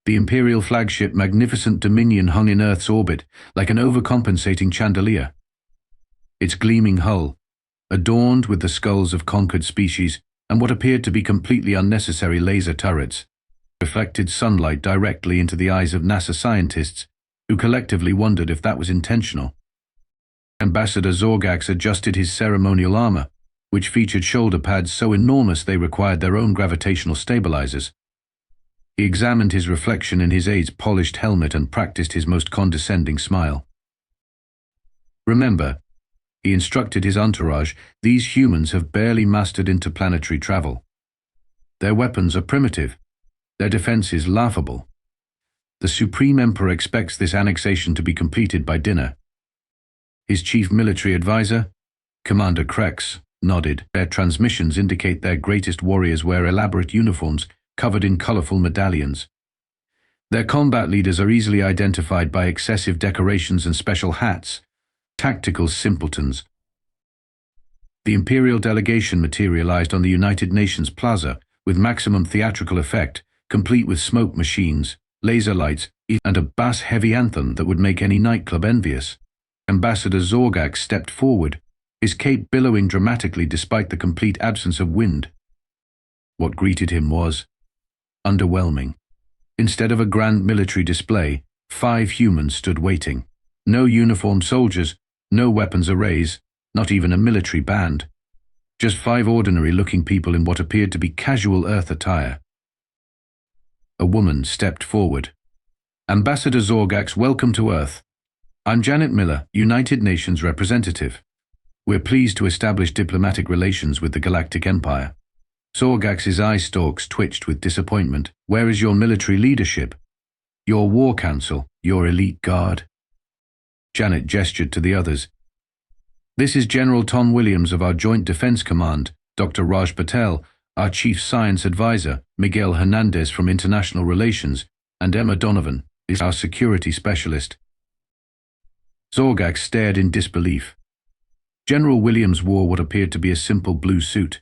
The Imperial flagship Magnificent Dominion hung in Earth's orbit like an overcompensating chandelier. Its gleaming hull, adorned with the skulls of conquered species and what appeared to be completely unnecessary laser turrets, reflected sunlight directly into the eyes of NASA scientists, who collectively wondered if that was intentional. Ambassador Zorgax adjusted his ceremonial armor, which featured shoulder pads so enormous they required their own gravitational stabilizers. He examined his reflection in his aide's polished helmet and practiced his most condescending smile. Remember, he instructed his entourage, these humans have barely mastered interplanetary travel. Their weapons are primitive, their defenses laughable. The Supreme Emperor expects this annexation to be completed by dinner. His chief military advisor, Commander Krex, nodded. Their transmissions indicate their greatest warriors wear elaborate uniforms covered in colorful medallions. Their combat leaders are easily identified by excessive decorations and special hats, tactical simpletons. The Imperial delegation materialized on the United Nations Plaza with maximum theatrical effect, complete with smoke machines, laser lights, and a bass-heavy anthem that would make any nightclub envious. Ambassador Zorgax stepped forward, his cape billowing dramatically despite the complete absence of wind. What greeted him was underwhelming. Instead of a grand military display, 5 humans stood waiting. No uniformed soldiers, no weapons arrays, not even a military band. Just 5 ordinary-looking people in what appeared to be casual Earth attire. A woman stepped forward. Ambassador Zorgax, welcome to Earth. I'm Janet Miller, United Nations representative. We're pleased to establish diplomatic relations with the Galactic Empire. Zorgax's eye stalks twitched with disappointment. Where is your military leadership? Your war council, your elite guard? Janet gestured to the others. This is General Tom Williams of our Joint Defense Command, Dr. Raj Patel, our Chief Science Advisor, Miguel Hernandez from International Relations, and Emma Donovan is our security specialist. Zorgax stared in disbelief. General Williams wore what appeared to be a simple blue suit.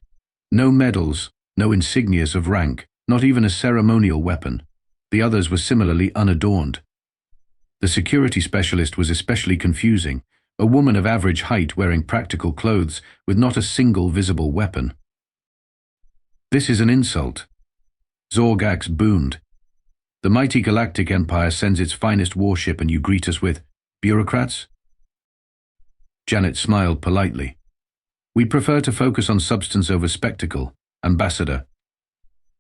No medals, no insignias of rank, not even a ceremonial weapon. The others were similarly unadorned. The security specialist was especially confusing, a woman of average height wearing practical clothes with not a single visible weapon. This is an insult. Zorgax boomed. The mighty Galactic Empire sends its finest warship and you greet us with bureaucrats? Janet smiled politely. We prefer to focus on substance over spectacle, Ambassador.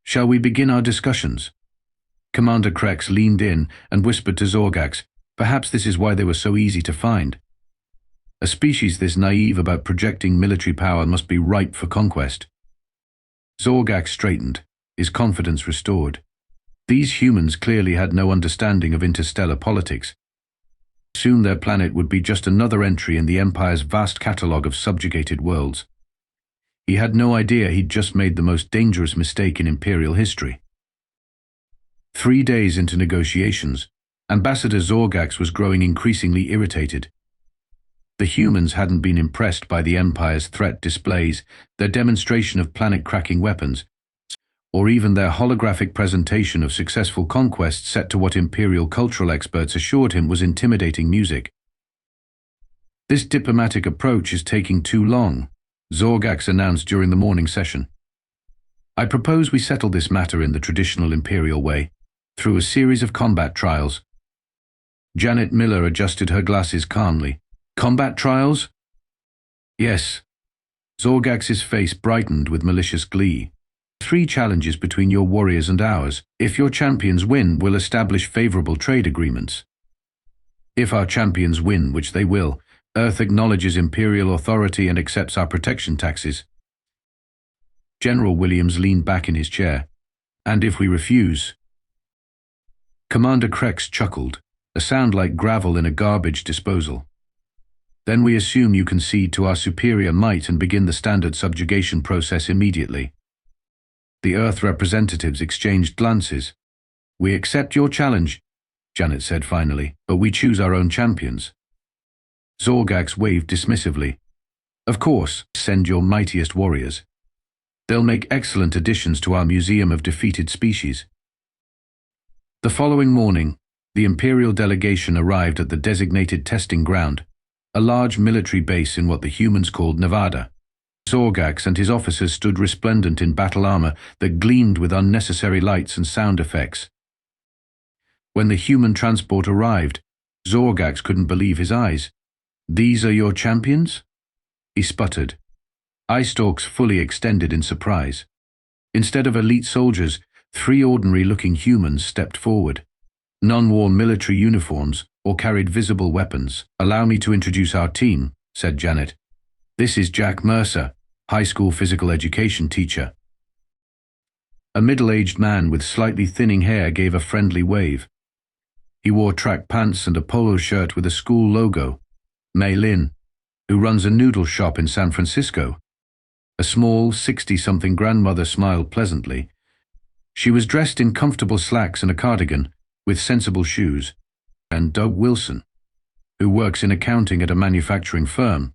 Shall we begin our discussions? Commander Krex leaned in and whispered to Zorgax, perhaps this is why they were so easy to find. A species this naive about projecting military power must be ripe for conquest. Zorgax straightened, his confidence restored. These humans clearly had no understanding of interstellar politics. Soon their planet would be just another entry in the Empire's vast catalogue of subjugated worlds. He had no idea he'd just made the most dangerous mistake in Imperial history. 3 days into negotiations, Ambassador Zorgax was growing increasingly irritated. The humans hadn't been impressed by the Empire's threat displays, their demonstration of planet-cracking weapons, or even their holographic presentation of successful conquests set to what Imperial cultural experts assured him was intimidating music. This diplomatic approach is taking too long, Zorgax announced during the morning session. I propose we settle this matter in the traditional Imperial way, through a series of combat trials. Janet Miller adjusted her glasses calmly. Combat trials? Yes. Zorgax's face brightened with malicious glee. 3 challenges between your warriors and ours. If your champions win, we'll establish favorable trade agreements. If our champions win, which they will, Earth acknowledges Imperial authority and accepts our protection taxes. General Williams leaned back in his chair. And if we refuse? Commander Krex chuckled, a sound like gravel in a garbage disposal. Then we assume you concede to our superior might and begin the standard subjugation process immediately. The Earth representatives exchanged glances. We accept your challenge, Janet said finally, but we choose our own champions. Zorgax waved dismissively. Of course, send your mightiest warriors. They'll make excellent additions to our museum of defeated species. The following morning, the Imperial delegation arrived at the designated testing ground, a large military base in what the humans called Nevada. Zorgax and his officers stood resplendent in battle armor that gleamed with unnecessary lights and sound effects. When the human transport arrived, Zorgax couldn't believe his eyes. "These are your champions?" he sputtered, eye stalks fully extended in surprise. Instead of elite soldiers, 3 ordinary-looking humans stepped forward. None wore military uniforms or carried visible weapons. "Allow me to introduce our team," said Janet. "This is Jack Mercer, high school physical education teacher." A middle-aged man with slightly thinning hair gave a friendly wave. He wore track pants and a polo shirt with a school logo. Mei Lin, who runs a noodle shop in San Francisco. A small, 60-something grandmother smiled pleasantly. She was dressed in comfortable slacks and a cardigan, with sensible shoes. And Doug Wilson, who works in accounting at a manufacturing firm.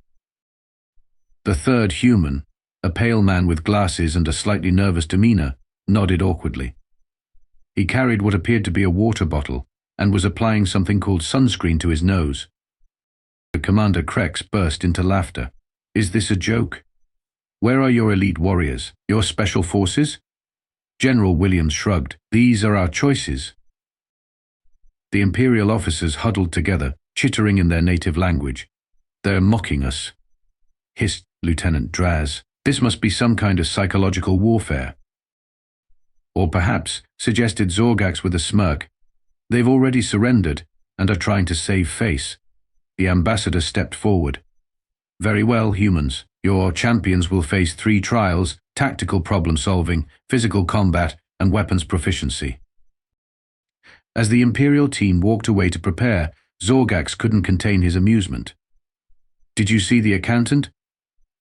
The third human, a pale man with glasses and a slightly nervous demeanor, nodded awkwardly. He carried what appeared to be a water bottle and was applying something called sunscreen to his nose. Commander Krex burst into laughter. "Is this a joke? Where are your elite warriors, your special forces?" General Williams shrugged. "These are our choices." The Imperial officers huddled together, chittering in their native language. "They're mocking us," hissed Lieutenant Draz. "This must be some kind of psychological warfare." "Or perhaps," suggested Zorgax with a smirk, "they've already surrendered and are trying to save face." The ambassador stepped forward. "Very well, humans. Your champions will face 3 trials: tactical problem-solving, physical combat, and weapons proficiency." As the Imperial team walked away to prepare, Zorgax couldn't contain his amusement. "Did you see the accountant?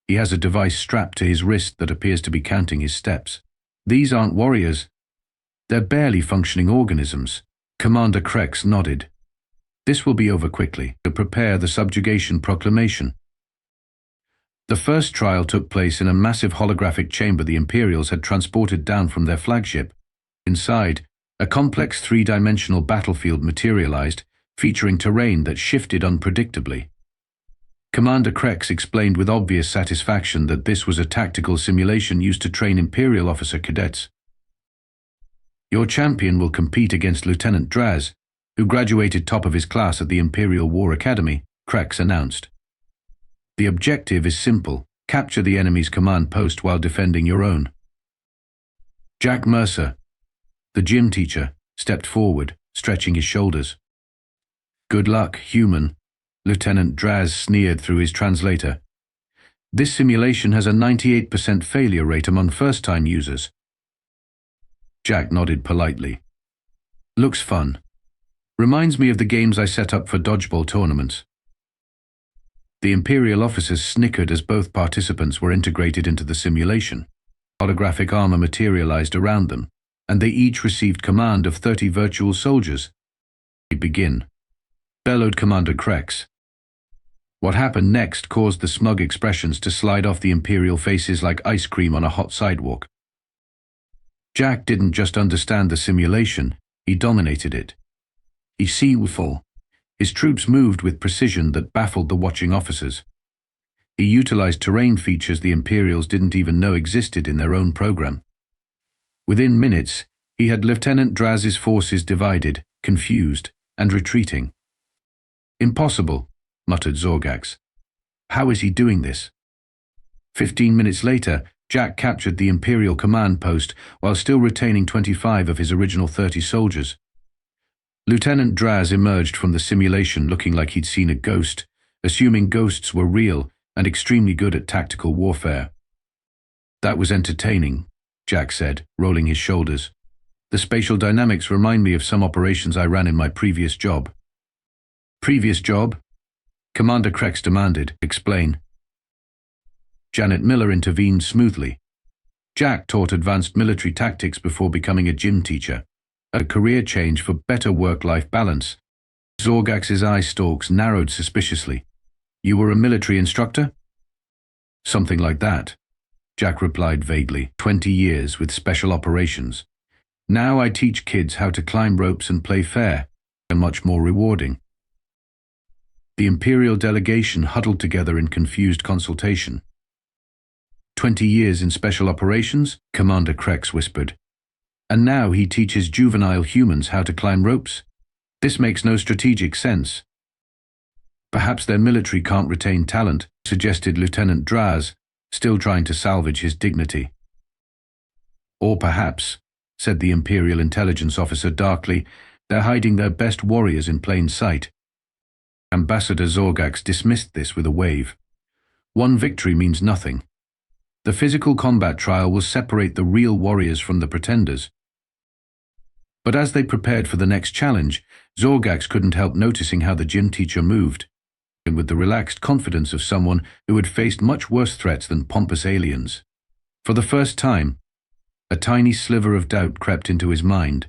He has a device strapped to his wrist that appears to be counting his steps. These aren't warriors. They're barely functioning organisms." Commander Krex nodded. "This will be over quickly. To prepare the subjugation proclamation." The first trial took place in a massive holographic chamber the Imperials had transported down from their flagship. Inside, a complex 3-dimensional battlefield materialized, featuring terrain that shifted unpredictably. Commander Krex explained with obvious satisfaction that this was a tactical simulation used to train Imperial officer cadets. "Your champion will compete against Lieutenant Draz, who graduated top of his class at the Imperial War Academy," Krex announced. "The objective is simple: capture the enemy's command post while defending your own." Jack Mercer, the gym teacher, stepped forward, stretching his shoulders. "Good luck, human," Lieutenant Draz sneered through his translator. "This simulation has a 98% failure rate among first-time users." Jack nodded politely. "Looks fun. Reminds me of the games I set up for dodgeball tournaments." The Imperial officers snickered as both participants were integrated into the simulation. Holographic armor materialized around them, and they each received command of 30 virtual soldiers. "Begin," bellowed Commander Krex. What happened next caused the smug expressions to slide off the Imperial faces like ice cream on a hot sidewalk. Jack didn't just understand the simulation, he dominated it. He seawful. His troops moved with precision that baffled the watching officers. He utilized terrain features the Imperials didn't even know existed in their own program. Within minutes, he had Lieutenant Draz's forces divided, confused, and retreating. "Impossible," muttered Zorgax. "How is he doing this?" 15 minutes later, Jack captured the Imperial command post while still retaining 25 of his original 30 soldiers. Lieutenant Draz emerged from the simulation looking like he'd seen a ghost, assuming ghosts were real and extremely good at tactical warfare. "That was entertaining," Jack said, rolling his shoulders. "The spatial dynamics remind me of some operations I ran in my previous job." "Previous job?" Commander Krex demanded. "Explain." Janet Miller intervened smoothly. Jack taught advanced military tactics before becoming a gym teacher. A career change for better work-life balance. Zorgax's eye stalks narrowed suspiciously. "You were a military instructor?" "Something like that," Jack replied vaguely. 20 years with special operations. Now I teach kids how to climb ropes and play fair, and much more rewarding. The Imperial delegation huddled together in confused consultation. 20 years in special operations, Commander Krex whispered. And now he teaches juvenile humans how to climb ropes? This makes no strategic sense. Perhaps their military can't retain talent, suggested Lieutenant Draz, still trying to salvage his dignity. Or perhaps, said the Imperial intelligence officer darkly, they're hiding their best warriors in plain sight. Ambassador Zorgax dismissed this with a wave. One victory means nothing. The physical combat trial will separate the real warriors from the pretenders. But as they prepared for the next challenge, Zorgax couldn't help noticing how the gym teacher moved, and with the relaxed confidence of someone who had faced much worse threats than pompous aliens. For the first time, a tiny sliver of doubt crept into his mind.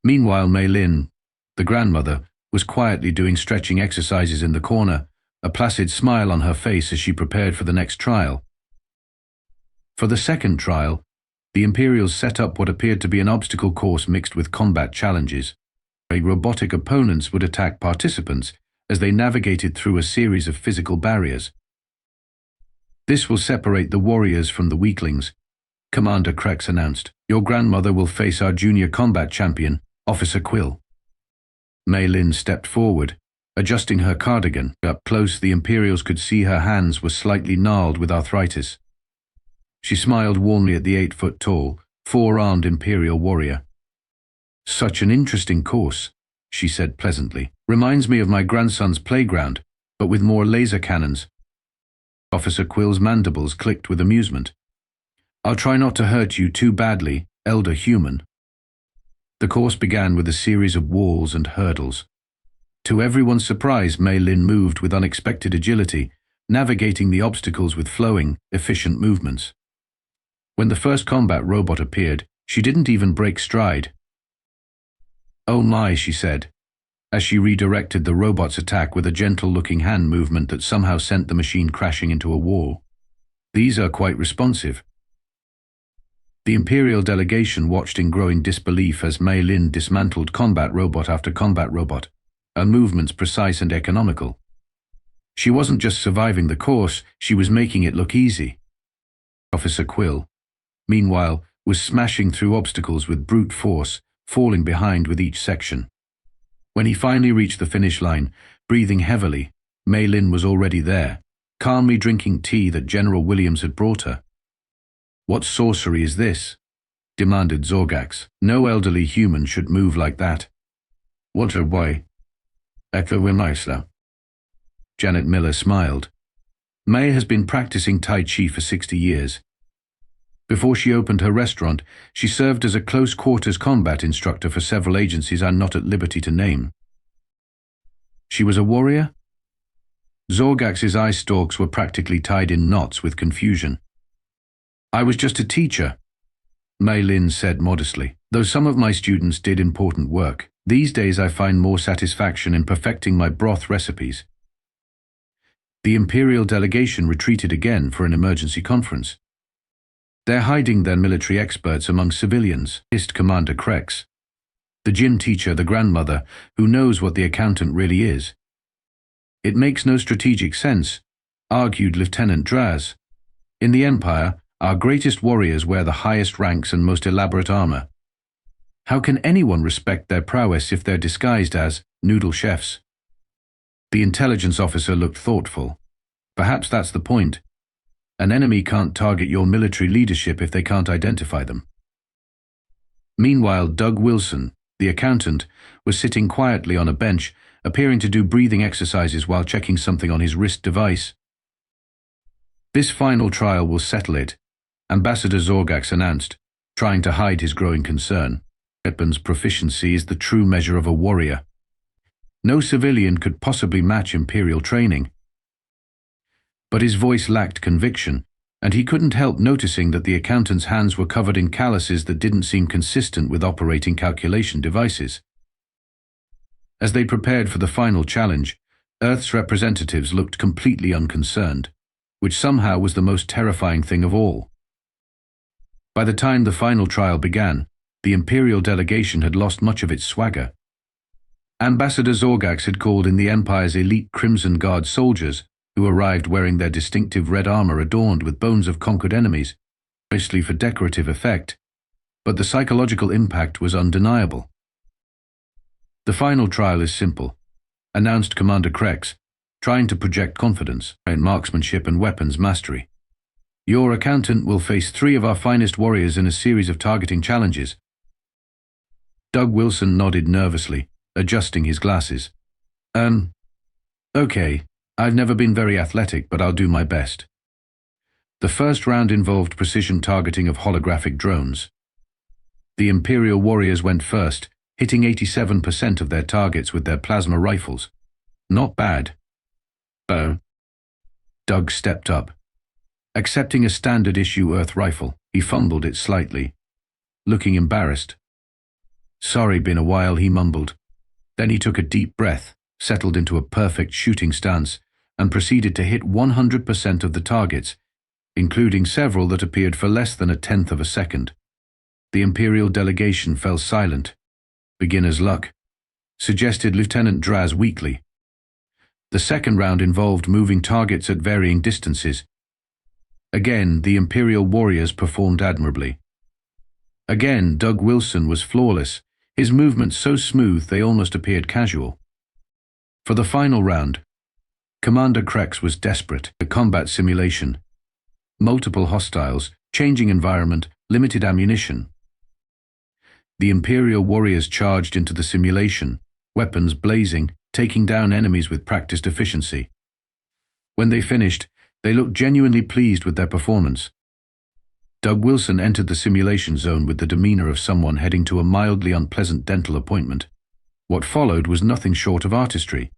Meanwhile, Mei Lin, the grandmother, was quietly doing stretching exercises in the corner, a placid smile on her face as she prepared for the next trial. For the second trial, the Imperials set up what appeared to be an obstacle course mixed with combat challenges. Robotic opponents would attack participants as they navigated through a series of physical barriers. This will separate the warriors from the weaklings, Commander Krex announced. Your grandmother will face our junior combat champion, Officer Quill. Mei Lin stepped forward, adjusting her cardigan. Up close, the Imperials could see her hands were slightly gnarled with arthritis. She smiled warmly at the 8-foot-tall, 4-armed Imperial warrior. Such an interesting course, she said pleasantly. Reminds me of my grandson's playground, but with more laser cannons. Officer Quill's mandibles clicked with amusement. I'll try not to hurt you too badly, elder human. The course began with a series of walls and hurdles. To everyone's surprise, Mei Lin moved with unexpected agility, navigating the obstacles with flowing, efficient movements. When the first combat robot appeared, she didn't even break stride. Oh my, she said, as she redirected the robot's attack with a gentle-looking hand movement that somehow sent the machine crashing into a wall. These are quite responsive. The Imperial delegation watched in growing disbelief as Mei Lin dismantled combat robot after combat robot, her movements precise and economical. She wasn't just surviving the course, she was making it look easy. Officer Quill, meanwhile, was smashing through obstacles with brute force, falling behind with each section. When he finally reached the finish line, breathing heavily, Mei Lin was already there, calmly drinking tea that General Williams had brought her. What sorcery is this? Demanded Zorgax. No elderly human should move like that. What a boy. Janet Miller smiled. May has been practicing Tai Chi for 60 years. Before she opened her restaurant, she served as a close-quarters combat instructor for several agencies I'm not at liberty to name. She was a warrior? Zorgax's eye stalks were practically tied in knots with confusion. I was just a teacher, Mei Lin said modestly. Though some of my students did important work, these days I find more satisfaction in perfecting my broth recipes. The Imperial delegation retreated again for an emergency conference. They're hiding their military experts among civilians, hissed Commander Krex. The gym teacher, the grandmother, who knows what the accountant really is. It makes no strategic sense, argued Lieutenant Draz. In the Empire, our greatest warriors wear the highest ranks and most elaborate armor. How can anyone respect their prowess if they're disguised as noodle chefs? The intelligence officer looked thoughtful. Perhaps that's the point. An enemy can't target your military leadership if they can't identify them. Meanwhile, Doug Wilson, the accountant, was sitting quietly on a bench, appearing to do breathing exercises while checking something on his wrist device. This final trial will settle it, Ambassador Zorgax announced, trying to hide his growing concern. Weapons proficiency is the true measure of a warrior. No civilian could possibly match Imperial training. But his voice lacked conviction, and he couldn't help noticing that the accountant's hands were covered in calluses that didn't seem consistent with operating calculation devices. As they prepared for the final challenge, Earth's representatives looked completely unconcerned, which somehow was the most terrifying thing of all. By the time the final trial began, The Imperial delegation had lost much of its swagger. Ambassador Zorgax had called in the Empire's elite Crimson Guard soldiers, who arrived wearing their distinctive red armor adorned with bones of conquered enemies, mostly for decorative effect, but the psychological impact was undeniable. "The final trial is simple," announced Commander Krex, trying to project confidence in marksmanship and weapons mastery. "Your accountant will face 3 of our finest warriors in a series of targeting challenges." Doug Wilson nodded nervously, adjusting his glasses. Okay, I've never been very athletic, but I'll do my best." The first round involved precision targeting of holographic drones. The Imperial warriors went first, hitting 87% of their targets with their plasma rifles. Not bad. Doug stepped up. Accepting a standard-issue Earth rifle, he fumbled it slightly, looking embarrassed. "Sorry, been a while," he mumbled. Then he took a deep breath, settled into a perfect shooting stance, and proceeded to hit 100% of the targets, including several that appeared for less than 1/10 of a second. The Imperial delegation fell silent. "Beginner's luck," suggested Lieutenant Draz weakly. The second round involved moving targets at varying distances. Again, the Imperial warriors performed admirably. Again, Doug Wilson was flawless, his movements so smooth they almost appeared casual. For the final round, Commander Krex was desperate. A combat simulation. Multiple hostiles, changing environment, limited ammunition. The Imperial warriors charged into the simulation, weapons blazing, taking down enemies with practiced efficiency. When they finished, they looked genuinely pleased with their performance. Doug Wilson entered the simulation zone with the demeanor of someone heading to a mildly unpleasant dental appointment. What followed was nothing short of artistry.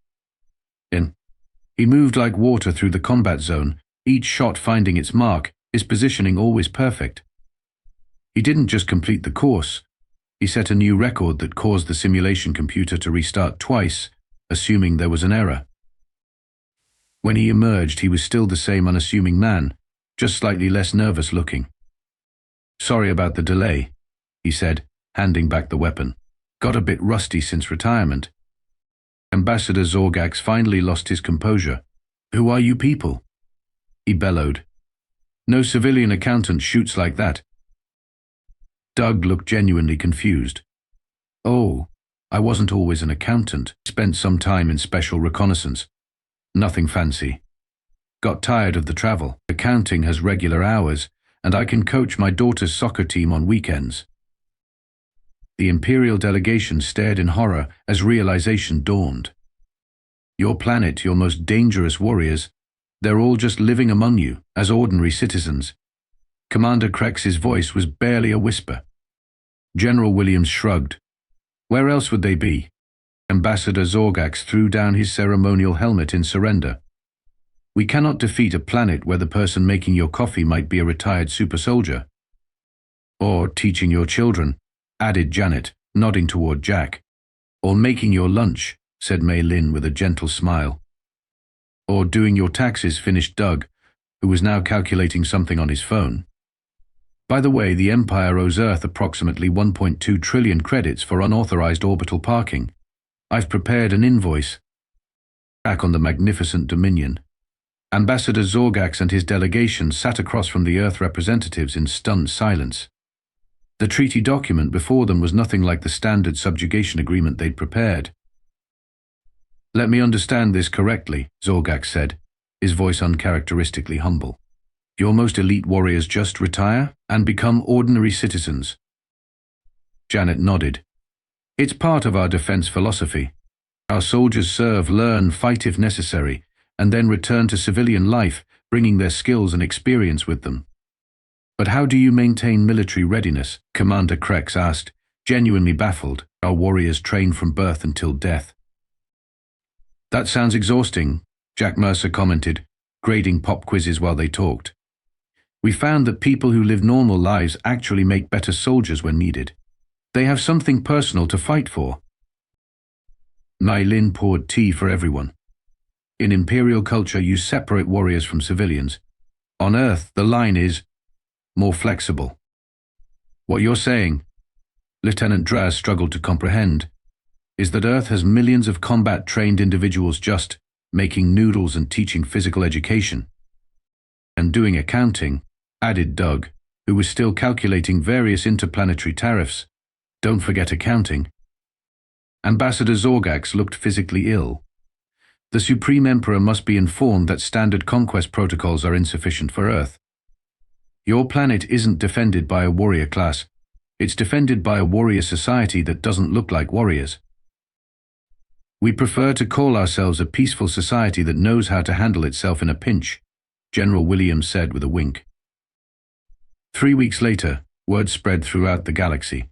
He moved like water through the combat zone, each shot finding its mark, his positioning always perfect. He didn't just complete the course, he set a new record that caused the simulation computer to restart twice, assuming there was an error. When he emerged, he was still the same unassuming man, just slightly less nervous looking. "Sorry about the delay," he said, handing back the weapon. "Got a bit rusty since retirement." Ambassador Zorgax finally lost his composure. "Who are you people?" he bellowed. "No civilian accountant shoots like that." Doug looked genuinely confused. "Oh, I wasn't always an accountant. Spent some time in special reconnaissance. Nothing fancy. Got tired of the travel. Accounting has regular hours, and I can coach my daughter's soccer team on weekends." The Imperial delegation stared in horror as realization dawned. "Your planet, your most dangerous warriors, they're all just living among you as ordinary citizens." Commander Krex's voice was barely a whisper. General Williams shrugged. "Where else would they be?" Ambassador Zorgax threw down his ceremonial helmet in surrender. "We cannot defeat a planet where the person making your coffee might be a retired super soldier." "Or teaching your children," added Janet, nodding toward Jack. "Or making your lunch," said Mei Lin with a gentle smile. "Or doing your taxes," finished Doug, who was now calculating something on his phone. "By the way, the Empire owes Earth approximately 1.2 trillion credits for unauthorized orbital parking. I've prepared an invoice." Back on the magnificent Dominion, Ambassador Zorgax and his delegation sat across from the Earth representatives in stunned silence. The treaty document before them was nothing like the standard subjugation agreement they'd prepared. "Let me understand this correctly," Zorgax said, his voice uncharacteristically humble. "Your most elite warriors just retire and become ordinary citizens?" Janet nodded. "It's part of our defense philosophy. Our soldiers serve, learn, fight if necessary, and then return to civilian life, bringing their skills and experience with them." "But how do you maintain military readiness?" Commander Krex asked, genuinely baffled. "Our warriors train from birth until death." "That sounds exhausting," Jack Mercer commented, grading pop quizzes while they talked. "We found that people who live normal lives actually make better soldiers when needed. They have something personal to fight for." Mei Lin poured tea for everyone. "In Imperial culture, you separate warriors from civilians. On Earth, the line is more flexible." "What you're saying," Lieutenant Draz struggled to comprehend, is that Earth has millions of combat-trained individuals just making noodles and teaching physical education. And doing accounting, added Doug, who was still calculating various interplanetary tariffs. Don't forget accounting. Ambassador Zorgax looked physically ill. The Supreme Emperor must be informed that standard conquest protocols are insufficient for Earth. Your planet isn't defended by a warrior class. It's defended by a warrior society that doesn't look like warriors. We prefer to call ourselves a peaceful society that knows how to handle itself in a pinch, General Williams said with a wink. 3 weeks later, word spread throughout the galaxy.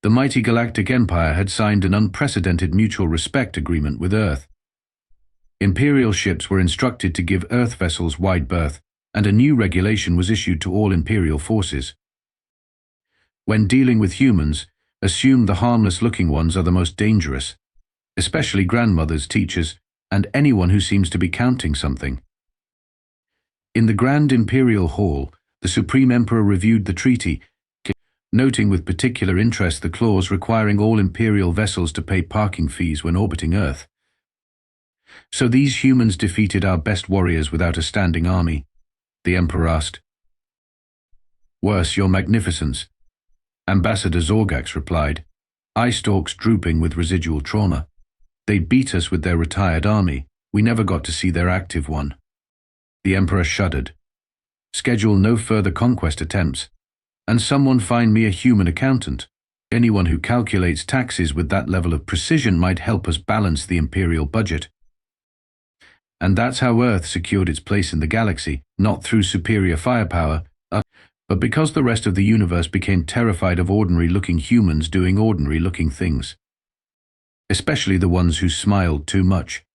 The mighty Galactic Empire had signed an unprecedented mutual respect agreement with Earth. Imperial ships were instructed to give Earth vessels wide berth, and a new regulation was issued to all Imperial forces. When dealing with humans, assume the harmless-looking ones are the most dangerous, especially grandmothers, teachers, and anyone who seems to be counting something. In the Grand Imperial Hall, the Supreme Emperor reviewed the treaty, noting with particular interest the clause requiring all Imperial vessels to pay parking fees when orbiting Earth. So these humans defeated our best warriors without a standing army? The Emperor asked. Worse, Your Magnificence, Ambassador Zorgax replied, eye stalks drooping with residual trauma. They beat us with their retired army. We never got to see their active one. The Emperor shuddered. Schedule no further conquest attempts. And someone find me a human accountant. Anyone who calculates taxes with that level of precision might help us balance the Imperial budget. And that's how Earth secured its place in the galaxy, not through superior firepower, but because the rest of the universe became terrified of ordinary-looking humans doing ordinary-looking things. Especially the ones who smiled too much.